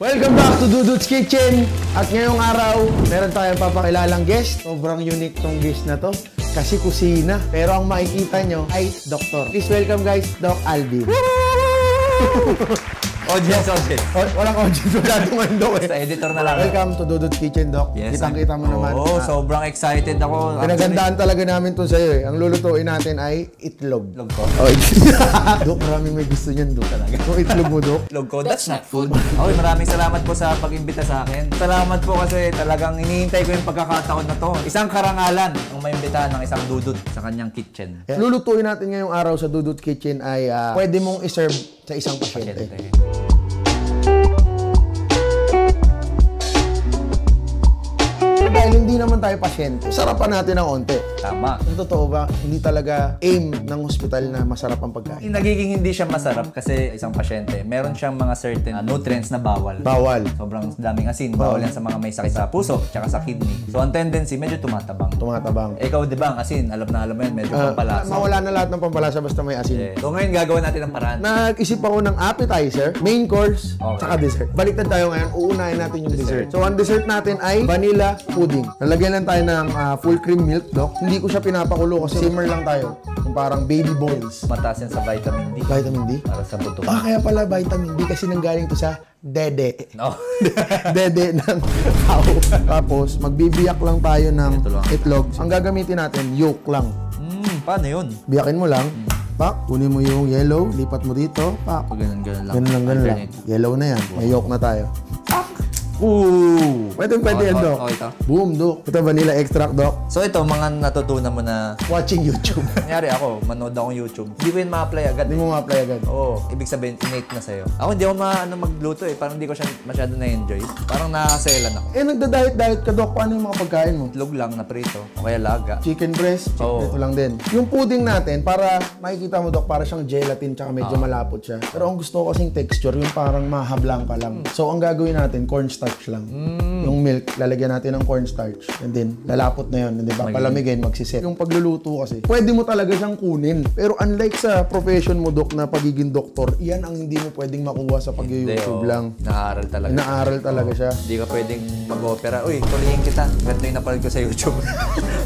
Welcome back to Dudu's Kitchen! At ngayong araw, meron tayong papakilalang guest. Sobrang unique tong guest na to. Kasi kusina. Pero ang makikita nyo ay doktor. Please welcome guys, Doc Alvin. Audience. Walang audience. Wala ito ngayon, Doc. Sa editor na lang. Welcome to Dudu's Kitchen, Doc. Yes, Kitang-kita mo naman. Oo, sobrang excited ako. Pinagandaan talaga namin to sa'yo eh. Ang lulutuin natin ay itlog. Itlog ko. Oh, Doc, maraming may gusto niyan, Doc. Yung itlog mo, Doc. Itlog ko, that's not food. Okay, maraming salamat po sa pag-imbita sa akin. Salamat po kasi talagang hinihintay ko yung pagkakataon na to. Isang karangalan ang maimbitahan ng isang dudut sa kanyang kitchen. Yeah. Lulutuin natin ngayong araw sa Dudu's Kitchen ay pwede mong iserve sa isang pasyente. Dahil hindi naman tayo pasyente, sarapan natin ng onte. Tama. Ang totoo ba, hindi talaga aim ng hospital na masarap ang pagkain? Nagiging hindi siya masarap kasi isang pasyente, meron siyang mga certain nutrients na bawal. Bawal. Sobrang daming asin. Bawal yan sa mga may sakit sa puso tsaka sa kidney. So, ang tendency, medyo tumatabang. Tumatabang. Ikaw, di ba, ang asin, alam na mo yan, medyo pampalasa. Mawala na lahat ng pampalasa basta may asin. Yeah. So, ngayon gagawin natin ang paraan. Nag-isip ako ng appetizer, main course, tsaka dessert. Baliktad tayo ngayon, uunahin natin yung dessert. So, ang dessert natin ay vanilla pudding. Nalagyan lang tayo ng full cream milk, Doc. Hindi ko siya pinapakulo kasi simmer lang tayo. Yung parang baby boils. Mataas yan sa vitamin D. Vitamin D? Para sa buto. Kaya pala vitamin D kasi nanggaling to sa dede. No. Dede ng tao. Tapos, magbibiyak lang tayo ng itlog. Ang gagamitin natin, yolk lang. Paano yun? Biyakin mo lang. Pak, kunin mo yung yellow, lipat mo dito. Pak. Ganun lang. Ganun lang. Yellow na yan. May yolk na tayo. Ooh! Pwede yan, Doc. Ito. Boom, Doc. Ito, vanilla extract, Doc. So ito, mga natutunan mo na... Watching YouTube. Nangyari ako, manood akong YouTube. Hindi ko yun ma-apply agad. Hindi mo ma-apply agad. Oo. Ibig sabihin, innate na sa'yo. Ako hindi ako magluto eh. Parang hindi ko siya masyado na-enjoy. Parang nakaselan ako. Nagda-diet ka, Doc. Paano yung mga pagkain mo? Itlog lang na prito. O kaya laga. Chicken breast. Ito lang din. Yung pudding natin, para makikita mo, Doc, para siyang gelatin tsaka medyo malapot siya. Pero ang gusto ko kasing texture, yung parang mahablang ka lang. So, ang gagawin natin, cornstarch lang. Yung milk, lalagyan natin ng cornstarch. And then, lalapot na yun. Di ba? Palamigin, magsiset. Yung pagluluto kasi, pwede mo talaga siyang kunin. Pero unlike sa profession mo, Doc, na pagiging doktor, iyan ang hindi mo pwedeng makuha sa pag-YouTube lang. Naaral talaga. Naaral talaga siya. Hindi ka pwedeng mag-opera. Uy, tuloyin kita. Ganito yung napanood ko sa YouTube.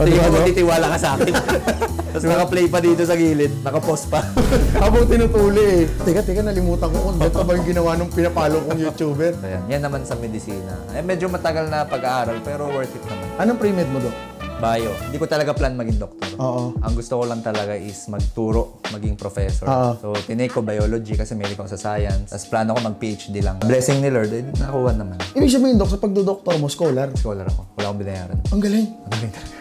Hindi mo titiwala ka sa akin. Tapos naka-play pa dito sa gilid. Naka-pause pa. Habang tinutuli eh. Teka, nalimutan ko kung dito ba yung ginawa nung pinapalo kong YouTuber. Ayan. Yan naman sa medisina. Medyo matagal na pag-aaral pero worth it naman. Anong pre-med mo, Doc? Bio. Hindi ko talaga plan maging doktor. Oo. Ang gusto ko lang talaga is magturo, maging professor. So, tinake ko biology kasi mahilig ako sa science. Tapos plano ko mag-PhD lang. Blessing ni Lord, nakuha naman. Ibig sabihin, Doc, sa pagdodoktor mo, scholar? Scholar ako. Wala akong binayaran. Ang galing.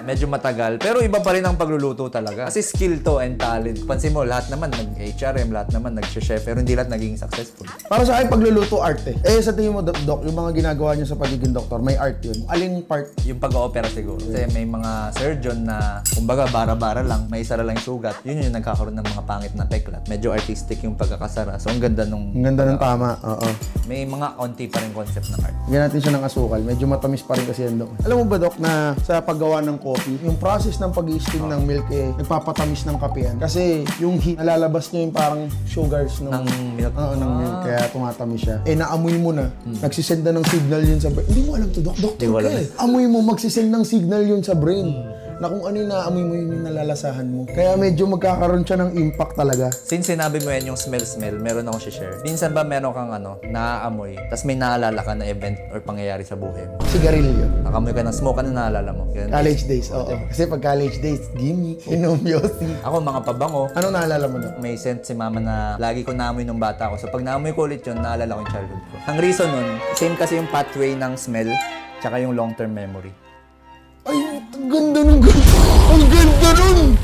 Medyo matagal. Pero iba pa rin ang pagluluto talaga. Kasi skill to and talent. Pansin mo, lahat naman nag-HRM, lahat naman nag-chef, pero hindi lahat naging successful. Para sa akin, pagluluto, art eh. Sa tingin mo, Doc, yung mga ginagawa niyo sa pagiging doktor, may art yun. Aling part? Yung pag-opera siguro. Kasi may mga surgeon na, kumbaga, bara-bara lang, may isa lang sugat. Yun yung nagkakaroon ng mga pangit na peklat. Medyo artistic yung pagkakasara. So, ang ganda nung... Ang ganda ng tama, oo. May mga konti pa rin concept ng art. Bigyan natin siya ng asukal. Medyo matamis pa rin kasi yan, Doc. Alam mo ba, Doc, na sa paggawa ng coffee, yung process ng pag-i-steam ng milk nagpapatamis ng kape yan. Kasi yung heat, nalalabas niya yung parang sugars ng milk. Oo, ng milk. Kaya tumatamis siya. Naamoy mo na. Nagsisend na ng signal yun sa brain. Hindi mo alam to, Doc. Doctor ka eh. Amoy mo, magsisend ng signal yun sa brain. Na kung ano yung naamoy mo, yun yung nalalasahan mo. Kaya medyo magkakaroon siya ng impact talaga. Since sinabi mo yan yung smell, meron ako share. Minsan ba meron kang naaamoy, tapos may naalala ka na event or pangyayari sa buhay mo? Sigarilyo. Nakamoy ka ng smoke, ano naalala mo? Ganun. College days, oo. Kasi pag college days, gimme, inom, yosi. Ako, mga pabango. Ano naalala mo doon? May scent si mama na lagi ko naamoy nung bata ko. So pag naamoy ko ulit yun, naalala ko yung childhood ko. Ang reason nun, same kasi yung pathway ng smell, tsaka yung long-term memory. Ay, ang ganda nun! Ang ganda nun!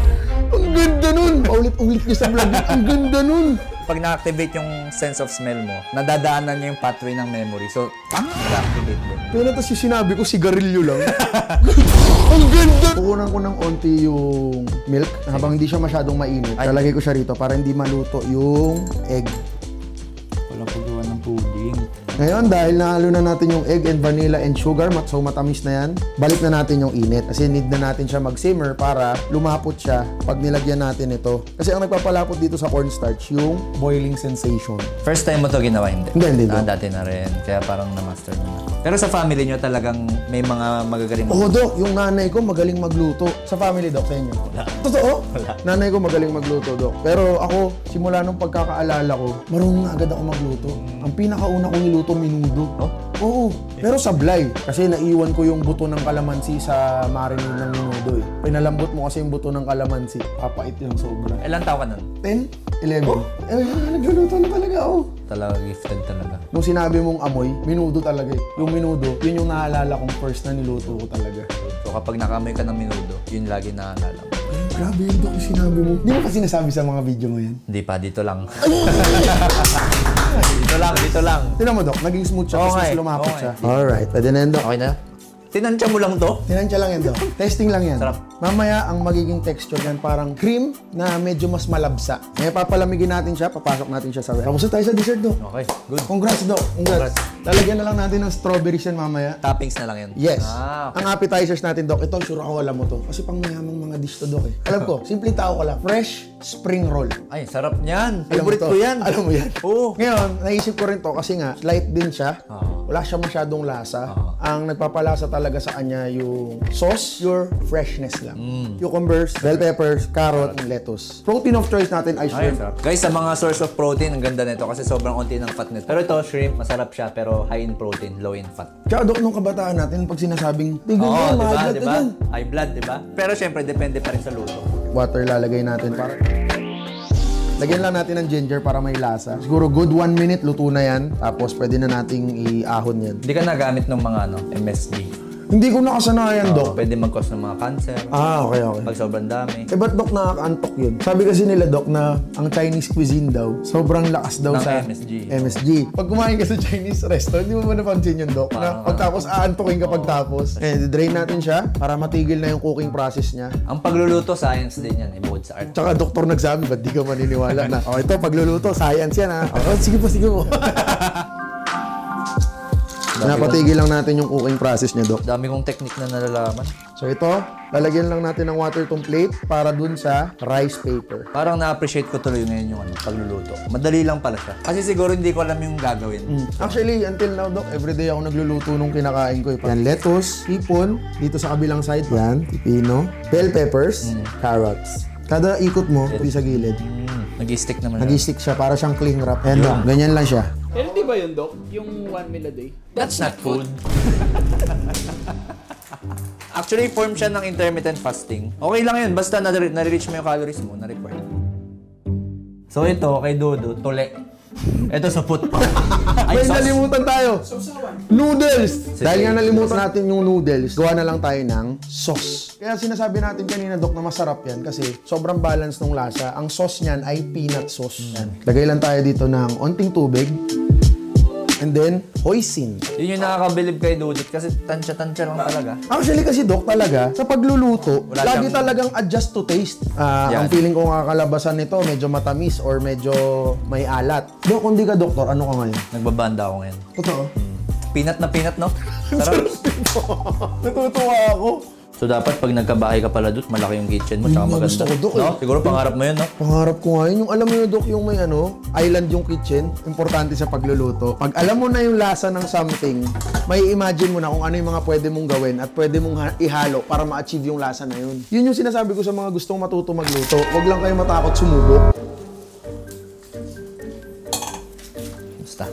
Ang ganda nun! Paulit-ulit niya sa vlog. Ang ganda nun! Pag na-activate yung sense of smell mo, nadadaanan niya yung pathway ng memory. So, na-activate din. Pero tapos yung sinabi ko, sigarilyo lang. Ang ganda! Kukunan ko ng onti yung milk habang hindi siya masyadong mainit. Lalagay ko siya rito para hindi maluto yung egg. Walang paggawa ng pudding. Ngayon, dahil nahalo na natin yung egg and vanilla and sugar, so matamis na yan, balik na natin yung init. Kasi need na natin siya mag-simmer para lumapot siya pag nilagyan natin ito. Kasi ang nagpapalapot dito sa cornstarch, yung boiling sensation. First time mo to ginawa, hindi? Hindi. Dati na rin. Kaya parang na-master mo na. Pero sa family nyo talagang may mga magagaling Oo, Dok. Yung nanay ko magaling magluto. Sa family, Dok, sa inyo. Wala. Totoo? Wala. Nanay ko magaling magluto, Dok. Pero ako, simula nung pagkakaalala ko, marunong na agad ako magluto. Ang pinakauna kong niluto, minudo. Oh? Oo. Pero sablay. Kasi naiwan ko yung buto ng kalamansi sa marinade ng minudo eh. Pinalambot mo kasi yung buto ng kalamansi. Papait yung sobra. Ilan taon ka nun? 10? 11? Nagluluto na talaga ako. Talaga gifted talaga. Nung sinabi mong amoy, minudo talaga eh. Yung minudo, yun yung naalala kong first na niluto ko talaga. So kapag nakamoy ka ng minudo, yun lagi naalala mo. Ay, grabe yun, Dok, yung sinabi mo. Di mo pa sinasabi sa mga video mo yan? Hindi pa, dito lang. dito lang. Tinan mo, Dok, naging smooth siya, tapos mas lumapot siya. Alright, pwede na yan, Dok. Okay na? Tinansya mo lang to? Tinansya lang yan, Dok. Testing lang yan. Sarap. Mamaya, ang magiging texture yan, parang cream na medyo mas malabsa. Ngayon, papalamigin natin siya, papasok natin siya sa ref. Tapos na tayo sa dessert, Dok. Okay, good. Congrats, Dok. Congrats. Lalagyan na lang natin ng strawberries yan mamaya. Toppings na lang yan? Yes. Okay. Ang appetizers natin, Dok, ito, sure ako alam mo to. Kasi pang mayamang mga dish to, Dok eh. Alam ko, simpleng tao ko lang. Fresh spring roll. Ay, sarap niyan. Alam mo Favorite to? ko yan. Alam mo yan? Oo. Ngayon, naisip ko rin to kasi nga, light din siya. Oo. Wala siya masyadong lasa. Ang nagpapalasa talaga sa kanya yung sauce, your freshness lang. Cucumbers, bell peppers, carrot, and lettuce. Protein of choice natin ay Ay, shrimp. sarap. Guys, sa mga source of protein, ang ganda nito kasi sobrang konti ng fat nito. Pero ito, shrimp, masarap siya pero high in protein, low in fat. Tsaka, Dok, nung kabataan natin, pag sinasabing, tigil Oo, yan, mahal diba? na yan. High blood, diba? Pero syempre, depende pa rin sa luto. Water lalagay natin para... Lagyan lang natin ng ginger para may lasa. Siguro good 1 minute, luto na yan. Tapos pwede na nating iahon yan. Hindi ka nagamit ng mga MSG. Hindi ko nakasanayan, Dok. Pwede mag-cause ng mga cancer. Okay. Pag sobrang dami. Eh, ba't, Dok, nakakaantok yun? Sabi kasi nila, Dok, na ang Chinese cuisine daw, sobrang lakas daw Ng sa MSG. Pag kumain ka sa Chinese restaurant, hindi mo ba napansin yun, Dok? Na pagtapos, aantokin ka pagtapos. Drain natin siya para matigil na yung cooking process niya. Ang pagluluto, science din yan, bukod sa art. Tsaka doktor nagsabi, ba't di ka maniniwala na? Ito, pagluluto, science yan, ha? Sige po. Napatigil lang natin yung cooking process niya, Dok. Dami kong technique na nalalaman. So ito, lalagyan lang natin ng water tong plate para dun sa rice paper. Parang na-appreciate ko tuloy ngayon yung pagluluto. Madali lang pala siya. Kasi siguro hindi ko alam yung gagawin. Actually, until now, Dok, everyday ako nagluluto nung kinakain ko. Yan, lettuce, hipon, dito sa kabilang side. Yan, pipino, bell peppers, carrots. Kada ikot mo, di sa gilid. Nag-stick naman. Nag-stick siya para siyang cling wrap. Ayan, Dok, ganyan lang siya. Pero di ba yun, Doc? Yung 1 meal a day? That's not food. Actually, form siya ng intermittent fasting. Okay lang yun, basta nare-reach mo yung calories mo na required. So ito, kay Dodo, tule. Ito sa foot. May nalimutan tayo. Noodles! Dahil nga nalimutan natin yung noodles, gawa na lang tayo ng sauce. Kaya sinasabi natin kanina, Dok, na masarap yan kasi sobrang balance ng lasa. Ang sauce niyan ay peanut sauce. Yan. Lagay lang tayo dito ng onting tubig. And then, hoisin. Yun yung nakakabilib kay Dudut kasi tansya-tansya lang talaga. Actually kasi, Dok, talaga, sa pagluluto, Wala lagi siyang- talagang adjust to taste. Ang feeling ko nga kalabasan nito, medyo matamis or medyo may alat. Dok, kung di ka doktor, ano ka ngayon? Nagbabanda ako ngayon. Totoo. Peanut na peanut, no? Sarap. Natutuwa ako. So dapat pag nagkabahay ka pala, Dut, malaki yung kitchen mo, tsaka maganda. gusto ko, Dok, No? Siguro pangarap mo yun, no? Pangarap ko nga yun. Yung alam mo yun, Dok, yung may island yung kitchen. Importante sa pagluluto. Pag alam mo na yung lasa ng something, may imagine mo na kung ano yung mga pwede mong gawin at pwede mong ihalo para ma-achieve yung lasa na yun. Yun yung sinasabi ko sa mga gustong matuto magluto. Huwag lang kayo matakot sumubok. Musta?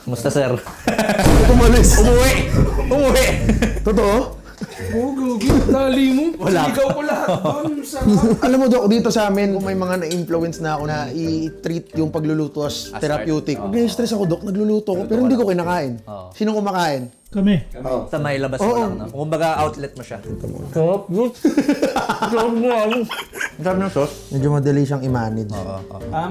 Musta, sir? Tumalis. Umuwi! Totoo? Oo, Gogi. Dali mo. Wala. Ikaw ko lahat. Doon sa... Alam mo, Dok, dito sa amin, kung may mga na-influence na ako na i-treat yung pagluluto as therapeutic. Pag na-stress ako, Dok, nagluluto ko, pero hindi ko kinakain. Sino kumakain? Kami. Sa may labas mo lang, no? Kumbaga outlet mo siya. Sarap, Dut. Sarap mo, Sarap ng sauce. Medyo madali siyang i-manage. Oo.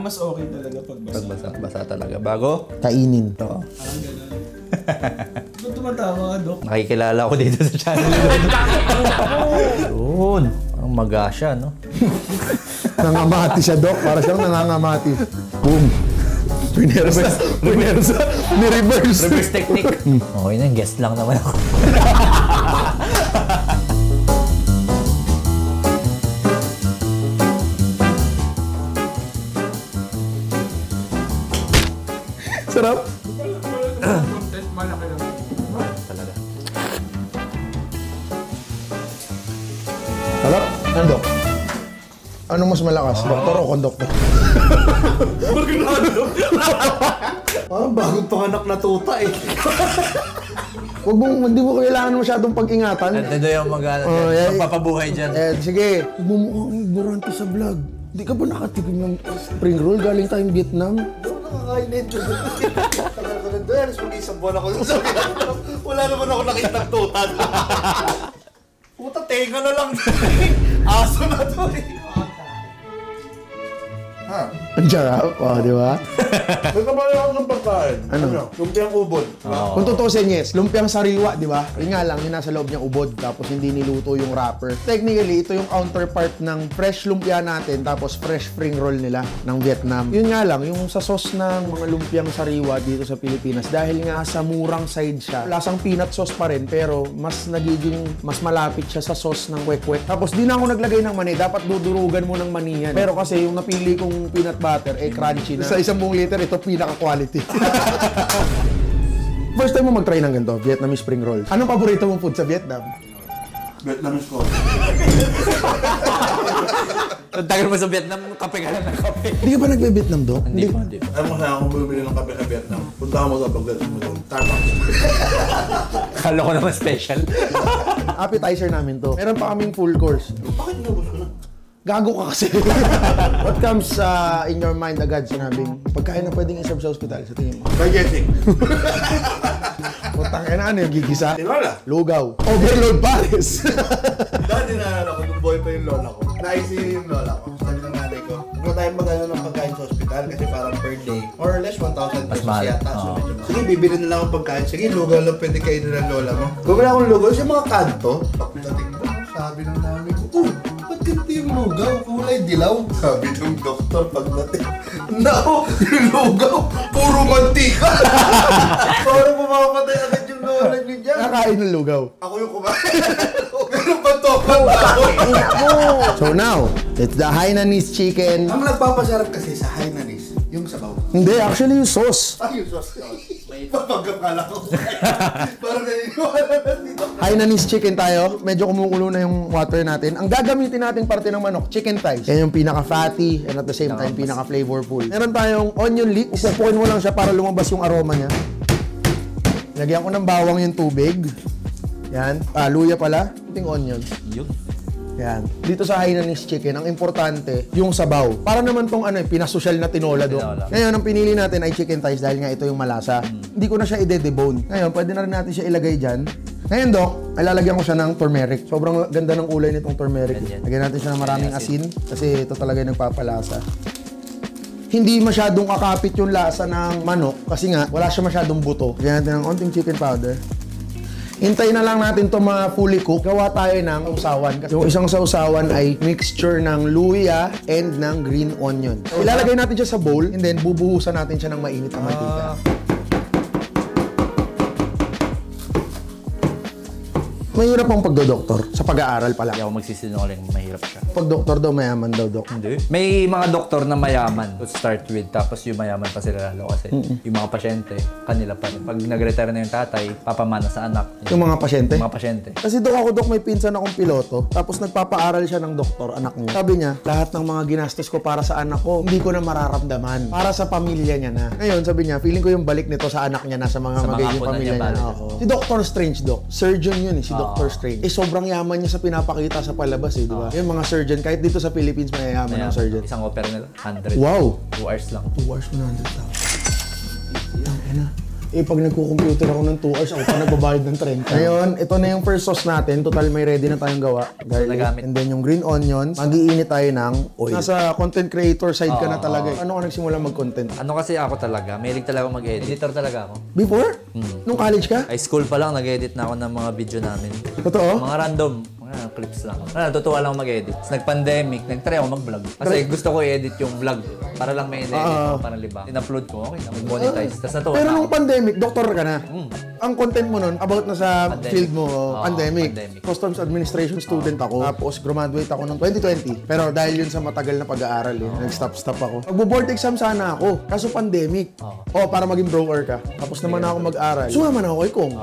mas okay talaga pag basa. Pag basa talaga. Bago? Kainin. Oo. Parang gano'n. Ba't tumatawa ka, Doc? Nakikilala ko dito sa channel. Yun. Parang magasya, no? Nangamati siya, Dok. Para siyang nangangamati. Boom. Pinersa. Ni-reverse. Reverse technique. Okay na, guest lang naman ako. Sarap. Malaki lang. Talaga. Sarap. Ano, Dok? Anong mas malakas? Doktor o konduktor? Parang bagong panganak na tuta eh. Hindi mo kailangan masyadong pag-ingatan. Ito yung magpapabuhay dyan. Sige. Huwag mo mukhang ignorante sa vlog. Di ka ba nakatikim ng spring roll galing tayong Vietnam? Nakakain na ito. Tagal ko na doon. Alas mag-isang buwan ako sa Vietnam. Wala naman ako nakita ng tuta. Puta, tenga na lang. Aso na to eh. Ha? Ang sarap, di ba? May kamali ako ng pagkain. Ano? Lumpiang ubod. Kung tutusin, yes, lumpiang sariwa, di ba? Yun nga lang, yung nasa loob niyang ubod, tapos hindi niluto yung wrapper. Technically, ito yung counterpart ng fresh lumpia natin, tapos fresh spring roll nila ng Vietnam. Yun nga lang, yung sa sauce ng mga lumpiang sariwa dito sa Pilipinas, dahil nga sa murang side siya, lasang peanut sauce pa rin, pero mas malapit siya sa sauce ng kwek-kwek. Tapos di na ako naglagay ng mani, dapat dudurugan mo ng mani yan. Pero kasi yung napili kong peanut butter, crunchy na. Sa 10 liter, ito pinaka-quality. First time mo mag-try ng ganito, Vietnamese spring roll. Anong paborito mong food sa Vietnam? Vietnamese ko. Ang tagal mo sa Vietnam, kape ka lang ng kape. Hindi ka ba nagbe-Vietnam, Dok? Hindi pa. Alam mo saan akong bumibili ng kape sa Vietnam. Punta mo sa pagdating mo doon. Starbucks. Kala ko naman special. Appetizer namin to. Meron pa kaming full course. Bakit inubos ko na? Gago ka kasi. What comes in your mind agad sinabing, pagkain na pwedeng iserve sa ospital, sa tingin mo? Digesting. Putang ina, ano yung gigisa? Tinola. Lugaw. Overload Paris. Dati naalala ko, nung boy pa yung lola ko. Na-ICU yung lola ko. Sabi ng nanay ko, huwag na tayo magano ng pagkain sa ospital kasi parang per day, more or less 1,000 pesos mahal. yata. So, medyo mahal. Sige, bibili na lang akong pagkain. Sige, lugaw lang pwede kainin ng lola mo. Bumili akong lugaw sa mga kanto. Pagdating mo, sabi ng nanay ko, ba't ganito yung lugaw? Kulay dilaw. Sabi ng doktor pagdating, no, yung lugaw, puro mantika. Parang mamamatay agad yung lola niyo dyan. Kakain ng lugaw. Ako yung kumain. Meron pa to, pagdating. So now, it's the Hainanese chicken. Ang nagpapasarap kasi sa Hainanese, yung sabaw. Hindi, actually yung sauce. Ay, yung sauce. Papagkakala ko. Parang naniniwala na dito. Hainanese chicken tayo. Medyo kumukulo na yung water natin. Ang gagamitin nating parte ng manok, chicken thighs. Yan yung pinaka-fatty and at the same time, pinaka-flavorful. Meron tayong onion leeks. Upupuin mo lang siya para lumabas yung aroma niya. Lagyan ko ng bawang yung tubig. Yan. Luya pala. Iting onion. Yun. Yan. Dito sa Hainanese chicken, ang importante, yung sabaw. Para naman tong pinasosyal na tinola doon. Ngayon, ang pinili natin ay chicken thighs dahil nga ito yung malasa. Hindi ko na siya i-debone. Ngayon, pwede na rin natin siya ilagay dyan. Ngayon, Dok, ay lalagyan ko siya ng turmeric. Sobrang ganda ng kulay nitong turmeric. Lagyan natin siya ng maraming asin kasi ito talaga yung nagpapalasa. Hindi masyadong kakapit yung lasa ng manok kasi nga, wala siya masyadong buto. Lagyan natin ng onting chicken powder. Hintayin na lang natin ito mga fully cooked. Gawa tayo ng sausawan. Yung isang sausawan ay mixture ng luya and ng green onion. So, ilalagay natin siya sa bowl and then bubuhusan natin siya ng mainit na mantika. Mahirap ang pagdodoktor sa pag-aaral pala. Hindi ako magsisinungaling, mahirap siya. Pag-doktor daw, mayaman daw, Dok. Hindi. May mga doktor na mayaman to start with, tapos yung mayaman pa sila lalo kasi yung mga pasyente, kanila pa rin. Pag nag-retire na yung tatay, papamana sa anak. Yung mga pasyente? Mga pasyente. Kasi Dok, may pinsan akong piloto, tapos nagpapaaral siya ng doktor, anak niya. Sabi niya, lahat ng mga ginastos ko para sa anak ko, hindi ko na mararamdaman. Para sa pamilya niya na. Ngayon, sabi niya, feeling ko yung balik nito sa anak niya na, sa mga magiging apo na pamilya niya, niya. Si Dr. Strange, Dok. Surgeon yun si Dr. Strange. Sobrang yaman niya sa pinapakita sa palabas di ba? Yung mga surgeon, kahit dito sa Philippines, mayayaman ng surgeon. Isang opera nila, 100. Wow! 2 hours lang. 2 hours, 100,000. Tangina. Pag nagko-computer ako ng 2 hours, ako pa nagbabayad ng 30. Ngayon, ito na yung first sauce natin. Total, may ready na tayong gawa. Garlic. And then yung green onions. Mag-iinit tayo ng oil. Nasa content creator side ka na talaga. Ano ka nagsimula mag-content? Ano kasi ako talaga, mahilig talaga mag-edit. Editor talaga ako. Before? Nung college ka? High school pa lang, nag-edit na ako ng mga video namin. Totoo? Mga random. Mga Clips lang. Natutuwa lang ako mag-edit. Nag-pandemic, nag-try ako mag-vlog. Kasi gusto ko i-edit yung vlog. Para lang may edit ko, para liba. In-upload ko, okay na, mag-monetize. Tapos natuwa Pero na nung ako. pandemic, doktor ka na. Ang content mo nun, about na sa Pandemic. field mo, pandemic. Pandemic. Customs Administration student ako. Tapos graduate ako noong 2020. Pero dahil yun sa matagal na pag-aaral nag-stop ako. Mag-board exam sana ako. Kaso pandemic. Para maging broker ka. Tapos naman ako mag-aral. Sumama na ako kay Kong.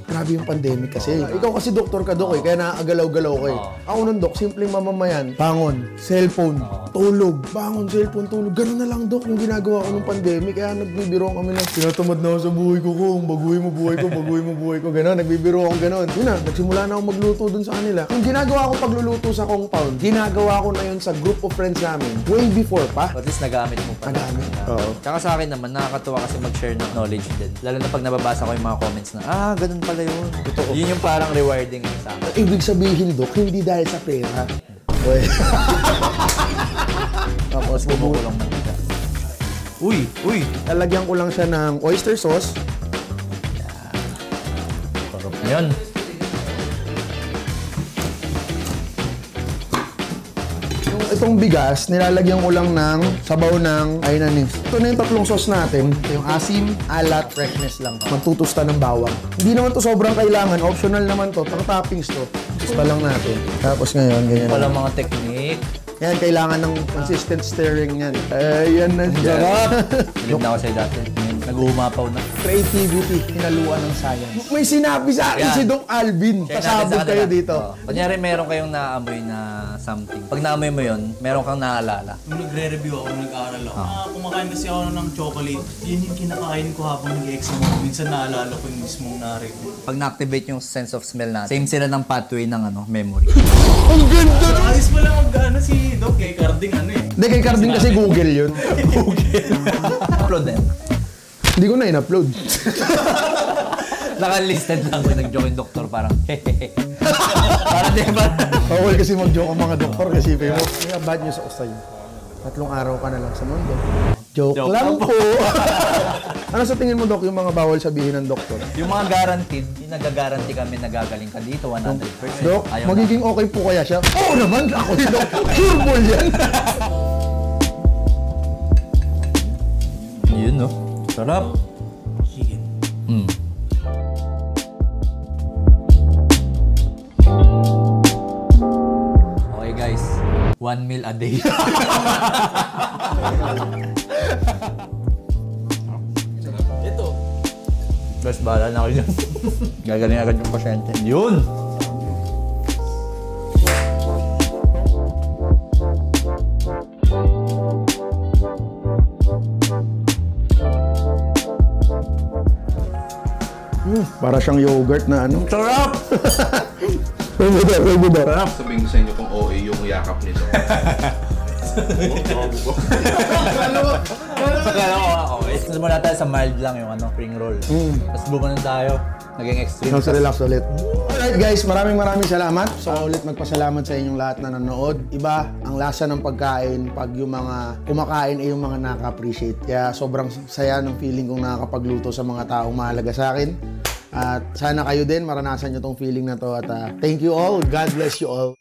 Grabe yung pandemic kasi. Ikaw kasi doktor ka, Dok, kaya naagalaw-galaw ko Ako nun, Dok, simpleng mamamayan. Bangon, cellphone, tulog. Bangon, cellphone, tulog. Ganun na lang, Dok, yung ginagawa ko nung pandemic. Kaya nagbibiro kami na, tinatamad na ako sa buhay ko, Kong. Baguhin mo buhay ko, baguhin mo buhay ko. Ganun, nagbibiro ako ganun. Yun na, nagsimula na ako magluto dun sa kanila. Yung ginagawa ko pagluluto sa compound, ginagawa ko na yun sa group of friends namin. Way before pa. At least nagamit mo pa. Nagamit. Oo. Tsaka sa akin naman, nakakatuwa kasi mag-share ng knowledge din. Lalo na pag nababasa ko yung mga comments na, ganun pala yun. Totoo. Yun yung parang rewarding sa akin. Ibig sabihin, Dok, hindi dahil sa pera. Uy. Tapos, Bumukulong man siya. Uy! lalagyan ko lang siya ng oyster sauce. Sarap na yun. Itong bigas, nilalagyan ko lang ng sabaw ng aynanis. Ito na yung tatlong sauce natin. Ito yung asim, alat, freshness lang. Magtutusta ng bawang. Hindi naman to sobrang kailangan. Optional naman to. Pang toppings to. Tusta lang natin. Tapos ngayon, ganyan. Walang mga technique. Yan, kailangan ng consistent stirring yan. Yan na siya. Bilib na ako sa'yo dati. Nag-uumapaw na. Creativity, hinaluan ng science. May sinabi sa akin Yan. si Doc Alvin. Share natin Pasabog sa kayo kanila. dito. Kunyari, meron kayong naamoy na something. Pag naamoy mo yun, meron kang naalala. Nung nagre-review ako, nag-aaral ako. Kumakain kasi ako ng chocolate. Yun yung kinakain ko habang nag-exam ako. Minsan naalala ko yung mismong na-review. Pag na-activate yung sense of smell natin, same sila ng pathway ng memory. Ang ganda! Ayos mo lang mag-ano si Doc kay Carding Hindi, kay Carding kasi Google yun. Upload din. Hindi ko na in-upload. Naka-listed lang kung nag-joke yung doktor, parang hehehe. Parang di ba? Bawal kasi mag-joke ang mga doktor kasi mo. Kaya bad news ako sa'yo. 3 araw ka na lang sa mundo. Joke lang po. Ano sa tingin mo, Dok, yung mga bawal sabihin ng doktor? Yung mga guaranteed, yung nagagaranti kami nagagaling ka dito, 100%. Dok, Ayaw magiging okay po kaya siya? Oo naman, ako si Dok. Sure ball yan. Yun, no? Sarap. Sige. Okay, guys. 1 meal a day. Ito. Guys, bahala na ako dyan. Gagaling agad yung pasyente. Yun! Para siyang yogurt na ano. Sarap! May budar. Sabihin ko sa inyo kung OA yung yakap nito. Akala ko okay. Simula tayo sa mild lang yung spring roll. Tapos bumanon tayo. Naging extreme. Sa relax ulit. Alright guys, maraming salamat. So ulit magpasalamat sa inyong lahat na nanonood. Iba ang lasa ng pagkain pag yung mga kumakain ay yung mga nakaka-appreciate. Kaya sobrang saya ng feeling kong nakakapagluto sa mga taong mahalaga sa akin. At sana kayo din maranasan nyo tong feeling na to. At thank you all. God bless you all.